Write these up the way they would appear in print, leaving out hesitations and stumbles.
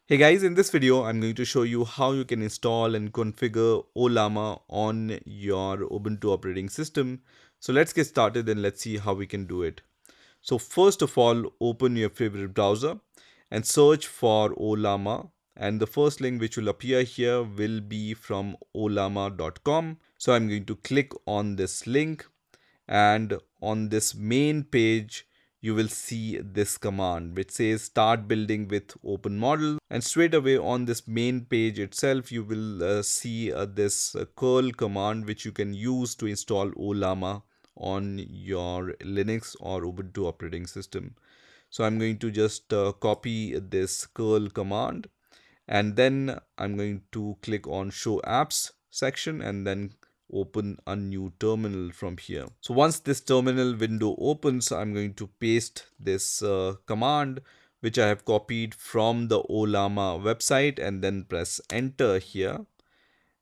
Hey guys, in this video, I'm going to show you how you can install and configure Ollama on your Ubuntu operating system. So let's get started and let's see how we can do it. So first of all, open your favorite browser and search for Ollama. And the first link which will appear here will be from ollama.com. So I'm going to click on this link, and on this main page you will see this command which says start building with open model, and straight away on this main page itself you will see this curl command which you can use to install Ollama on your Linux or Ubuntu operating system. So I'm going to just copy this curl command, and then I'm going to click on show apps section and then open a new terminal from here. So once this terminal window opens, I'm going to paste this command which I have copied from the Ollama website and then press enter here.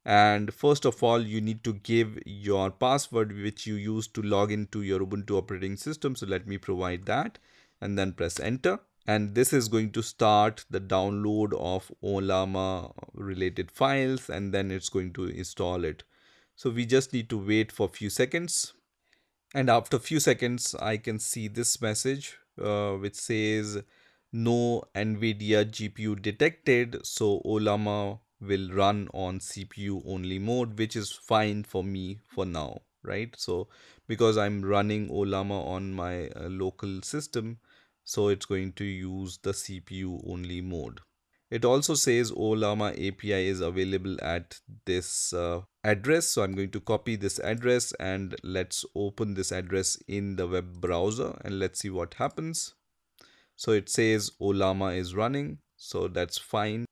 And first of all, you need to give your password which you use to log into your Ubuntu operating system. So let me provide that and then press enter. And this is going to start the download of Ollama related files, and then it's going to install it. So we just need to wait for a few seconds. And after a few seconds, I can see this message which says no NVIDIA GPU detected. So Ollama will run on CPU only mode, which is fine for me for now, right? So because I'm running Ollama on my local system, so it's going to use the CPU only mode. It also says Ollama API is available at this address. So I'm going to copy this address and let's open this address in the web browser and let's see what happens. So it says Ollama is running, so that's fine.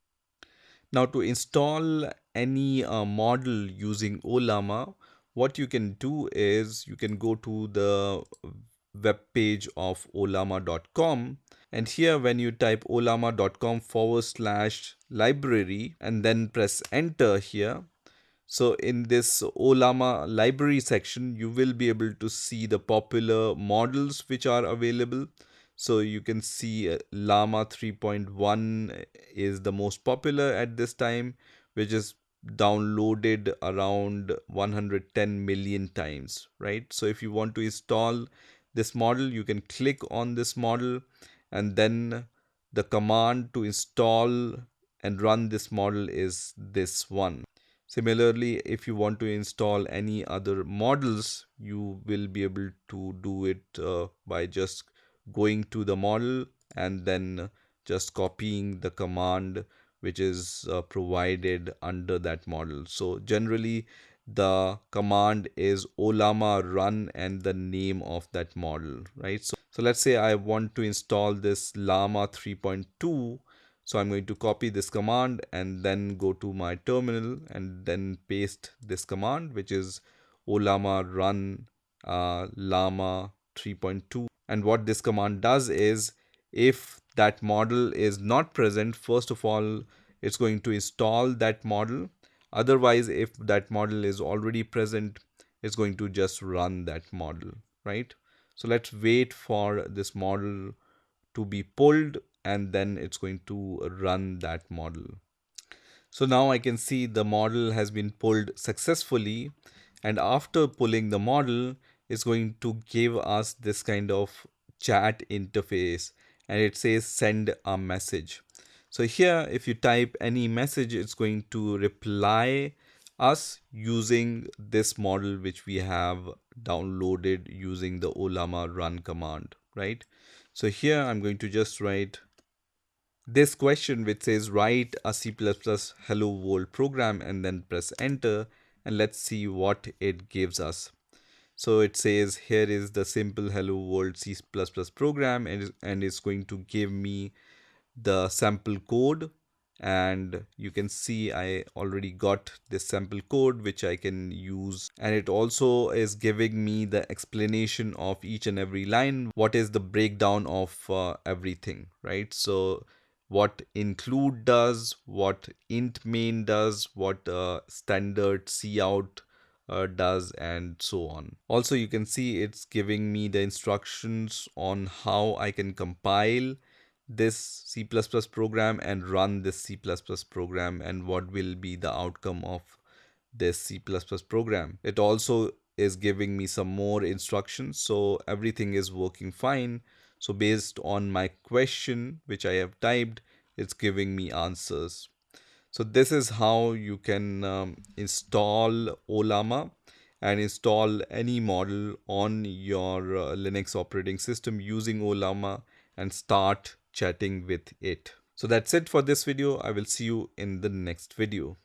Now to install any model using Ollama, what you can do is you can go to the web page of ollama.com, and here when you type ollama.com/library and then press enter here, so in this Ollama library section, you will be able to see the popular models which are available. So you can see Llama 3.1 is the most popular at this time, which is downloaded around 110 million times, right? So if you want to install this model, you can click on this model, and then the command to install and run this model is this one. Similarly, if you want to install any other models, you will be able to do it by just going to the model and then just copying the command which is provided under that model. So generally the command is Ollama run and the name of that model, right? So let's say I want to install this Llama 3.2. So I'm going to copy this command and then go to my terminal and then paste this command, which is Ollama run Llama 3.2. And what this command does is, if that model is not present, first of all, it's going to install that model. Otherwise, if that model is already present, it's going to just run that model, right? So let's wait for this model to be pulled and then it's going to run that model. So now I can see the model has been pulled successfully, and after pulling the model, it's going to give us this kind of chat interface, and it says send a message. So here if you type any message, it's going to reply us using this model which we have downloaded using the Ollama run command, right? So here I'm going to just write this question which says write a C++ hello world program and then press enter, and let's see what it gives us. So it says here is the simple hello world C++ program, and it's going to give me the sample code, and you can see I already got this sample code which I can use, and it also is giving me the explanation of each and every line, what is the breakdown of everything, right? So what include does, what int main does, what standard cout does, and so on. Also you can see it's giving me the instructions on how I can compile this C++ program and run this C++ program, and what will be the outcome of this C++ program. It also is giving me some more instructions, so everything is working fine. So based on my question which I have typed, it's giving me answers. So this is how you can install Ollama and install any model on your Linux operating system using Ollama and start chatting with it. So that's it for this video. I will see you in the next video.